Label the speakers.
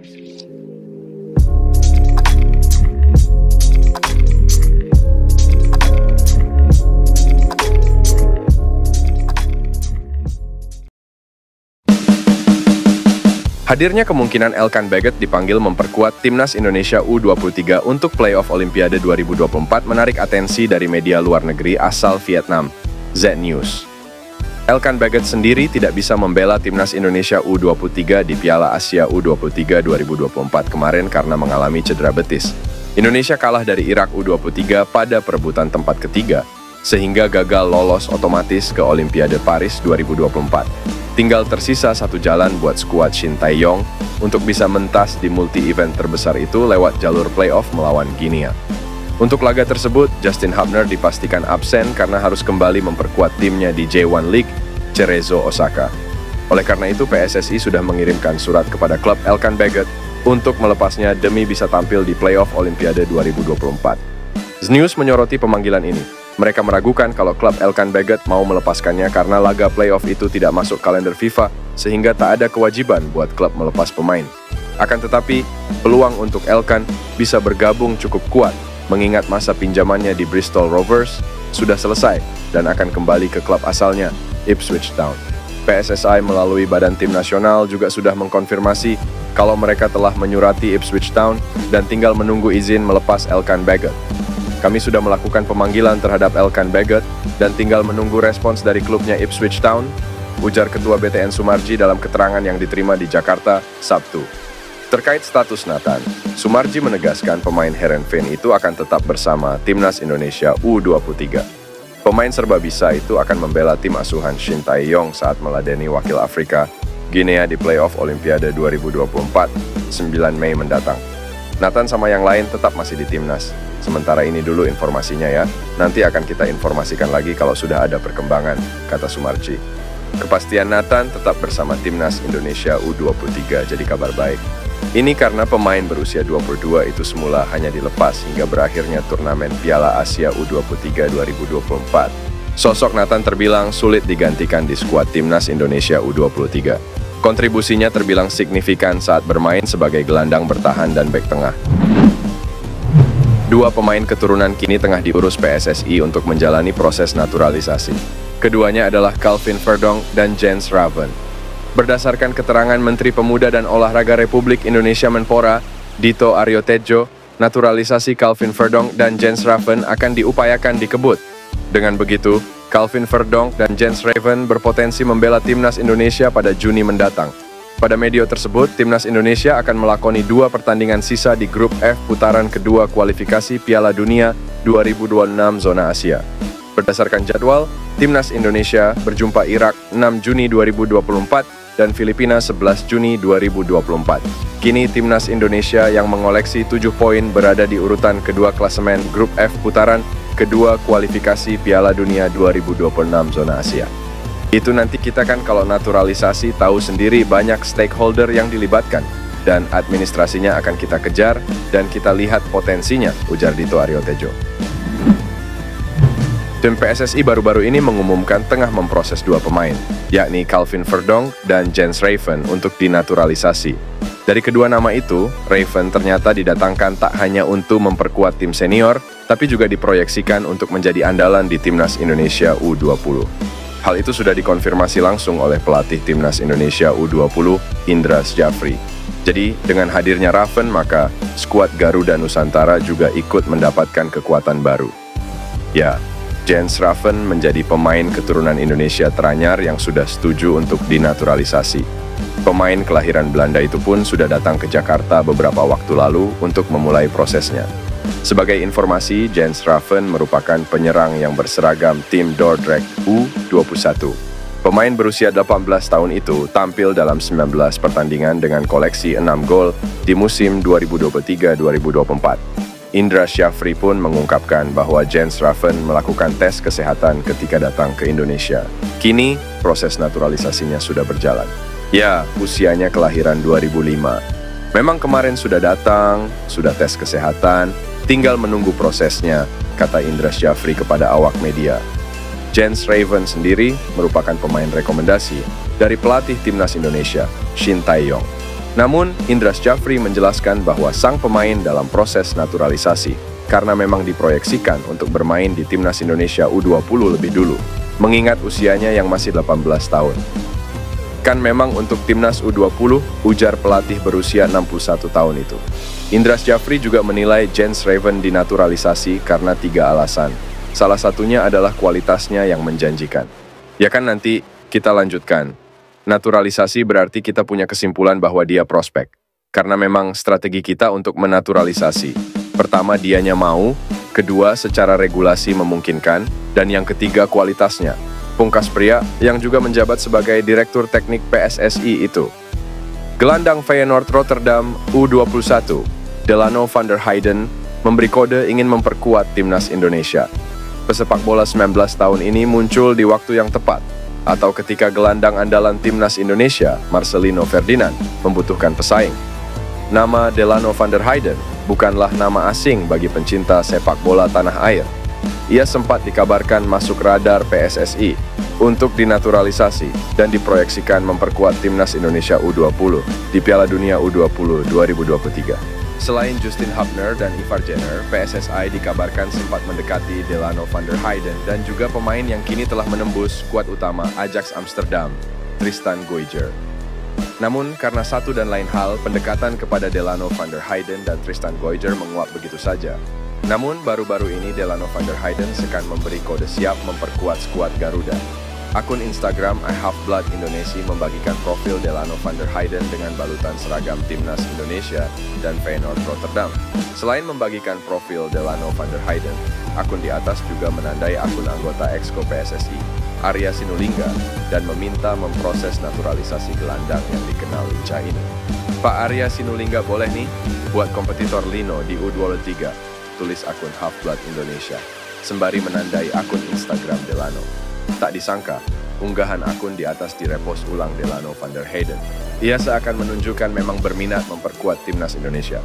Speaker 1: Hadirnya kemungkinan Elkan Baggett dipanggil memperkuat Timnas Indonesia U23 untuk playoff Olimpiade 2024 menarik atensi dari media luar negeri asal Vietnam, Z News. Elkan Baggett sendiri tidak bisa membela Timnas Indonesia U23 di Piala Asia U23 2024 kemarin karena mengalami cedera betis. Indonesia kalah dari Irak U23 pada perebutan tempat ketiga, sehingga gagal lolos otomatis ke Olimpiade Paris 2024. Tinggal tersisa satu jalan buat skuad Shin Tae-yong untuk bisa mentas di multi-event terbesar itu lewat jalur playoff melawan Guinea. Untuk laga tersebut, Justin Hubner dipastikan absen karena harus kembali memperkuat timnya di J1 League, Cerezo Osaka. Oleh karena itu, PSSI sudah mengirimkan surat kepada klub Elkan Baggett untuk melepasnya demi bisa tampil di playoff Olimpiade 2024. News menyoroti pemanggilan ini. Mereka meragukan kalau klub Elkan Baggett mau melepaskannya karena laga playoff itu tidak masuk kalender FIFA, sehingga tak ada kewajiban buat klub melepas pemain. Akan tetapi, peluang untuk Elkan bisa bergabung cukup kuat, mengingat masa pinjamannya di Bristol Rovers sudah selesai dan akan kembali ke klub asalnya, Ipswich Town. PSSI melalui Badan Tim Nasional juga sudah mengkonfirmasi kalau mereka telah menyurati Ipswich Town dan tinggal menunggu izin melepas Elkan Baggett. Kami sudah melakukan pemanggilan terhadap Elkan Baggett dan tinggal menunggu respons dari klubnya Ipswich Town, ujar Ketua BTN Sumarji dalam keterangan yang diterima di Jakarta, Sabtu. Terkait status Nathan, Sumarji menegaskan pemain Heerenveen itu akan tetap bersama Timnas Indonesia U23. Pemain serba bisa itu akan membela tim asuhan Shin Tae-yong saat meladeni wakil Afrika, Guinea di playoff Olimpiade 2024, 9 Mei mendatang. Nathan sama yang lain tetap masih di Timnas. Sementara ini dulu informasinya ya, nanti akan kita informasikan lagi kalau sudah ada perkembangan, kata Sumarji. Kepastian Nathan tetap bersama Timnas Indonesia U23 jadi kabar baik. Ini karena pemain berusia 22 itu semula hanya dilepas hingga berakhirnya turnamen Piala Asia U23 2024. Sosok Nathan terbilang sulit digantikan di skuad Timnas Indonesia U23. Kontribusinya terbilang signifikan saat bermain sebagai gelandang bertahan dan bek tengah. Dua pemain keturunan kini tengah diurus PSSI untuk menjalani proses naturalisasi. Keduanya adalah Calvin Verdonk dan Jens Raven. Berdasarkan keterangan Menteri Pemuda dan Olahraga Republik Indonesia Menpora, Dito Aryo Tejo, naturalisasi Calvin Verdonk dan Jens Raven akan diupayakan dikebut. Dengan begitu, Calvin Verdonk dan Jens Raven berpotensi membela Timnas Indonesia pada Juni mendatang. Pada media tersebut, Timnas Indonesia akan melakoni 2 pertandingan sisa di Grup F putaran kedua kualifikasi Piala Dunia 2026 Zona Asia. Berdasarkan jadwal, Timnas Indonesia berjumpa Irak 6 Juni 2024 dan Filipina 11 Juni 2024. Kini Timnas Indonesia yang mengoleksi 7 poin berada di urutan kedua klasemen Grup F putaran kedua kualifikasi Piala Dunia 2026 Zona Asia. Itu nanti kita kan kalau naturalisasi tahu sendiri banyak stakeholder yang dilibatkan dan administrasinya akan kita kejar dan kita lihat potensinya, ujar Dito Aryo Tejo. Tim PSSI baru-baru ini mengumumkan tengah memproses 2 pemain, yakni Calvin Verdonk dan Jens Raven untuk dinaturalisasi. Dari kedua nama itu, Raven ternyata didatangkan tak hanya untuk memperkuat tim senior, tapi juga diproyeksikan untuk menjadi andalan di Timnas Indonesia U20. Hal itu sudah dikonfirmasi langsung oleh pelatih Timnas Indonesia U20, Indra Syafri. Jadi, dengan hadirnya Raven, maka skuad Garuda Nusantara juga ikut mendapatkan kekuatan baru. Ya, Jens Raven menjadi pemain keturunan Indonesia teranyar yang sudah setuju untuk dinaturalisasi. Pemain kelahiran Belanda itu pun sudah datang ke Jakarta beberapa waktu lalu untuk memulai prosesnya. Sebagai informasi, Jens Raven merupakan penyerang yang berseragam tim Dordrecht U21. Pemain berusia 18 tahun itu tampil dalam 19 pertandingan dengan koleksi 6 gol di musim 2023-2024. Indra Syafri pun mengungkapkan bahwa Jens Raven melakukan tes kesehatan ketika datang ke Indonesia. Kini, proses naturalisasinya sudah berjalan. Ya, usianya kelahiran 2005. Memang kemarin sudah datang, sudah tes kesehatan, tinggal menunggu prosesnya, kata Indra Syafri kepada awak media. Jens Raven sendiri merupakan pemain rekomendasi dari pelatih Timnas Indonesia, Shin Tae-yong. Namun, Indra Syafri menjelaskan bahwa sang pemain dalam proses naturalisasi karena memang diproyeksikan untuk bermain di Timnas Indonesia U20 lebih dulu, mengingat usianya yang masih 18 tahun. Kan memang untuk Timnas U20, ujar pelatih berusia 61 tahun itu. Indra Syafri juga menilai Jens Raven dinaturalisasi karena 3 alasan. Salah satunya adalah kualitasnya yang menjanjikan. Ya kan, nanti kita lanjutkan. Naturalisasi berarti kita punya kesimpulan bahwa dia prospek. Karena memang strategi kita untuk menaturalisasi. Pertama, dianya mau. Kedua, secara regulasi memungkinkan. Dan yang ketiga, kualitasnya. Pungkas Pria, yang juga menjabat sebagai Direktur Teknik PSSI itu. Gelandang Feyenoord Rotterdam U21, Delano van der Heyden, memberi kode ingin memperkuat Timnas Indonesia. Pesepak bola 19 tahun ini muncul di waktu yang tepat, atau ketika gelandang andalan Timnas Indonesia, Marcelino Ferdinand, membutuhkan pesaing. Nama Delano van der Heyden bukanlah nama asing bagi pencinta sepak bola tanah air. Ia sempat dikabarkan masuk radar PSSI untuk dinaturalisasi dan diproyeksikan memperkuat Timnas Indonesia U20 di Piala Dunia U20 2023. Selain Justin Hubner dan Ivar Jenner, PSSI dikabarkan sempat mendekati Delano van der Heyden dan juga pemain yang kini telah menembus skuad utama Ajax Amsterdam, Tristan Goijer. Namun, karena satu dan lain hal, pendekatan kepada Delano van der Heyden dan Tristan Goijer menguap begitu saja. Namun, baru-baru ini Delano van der Heyden sekan memberi kode siap memperkuat skuad Garuda. Akun Instagram I Have Blood Indonesia membagikan profil Delano van der Heyden dengan balutan seragam Timnas Indonesia dan Feyenoord Rotterdam. Selain membagikan profil Delano van der Heyden, akun di atas juga menandai akun anggota Exco PSSI, Arya Sinulinga, dan meminta memproses naturalisasi gelandang yang dikenal lincah ini. Pak Arya Sinulinga boleh nih buat kompetitor Lino di U23, tulis akun Half-Blood Indonesia, sembari menandai akun Instagram Delano. Tak disangka, unggahan akun di atas direpost ulang Delano van der Heyden. Ia seakan menunjukkan memang berminat memperkuat Timnas Indonesia.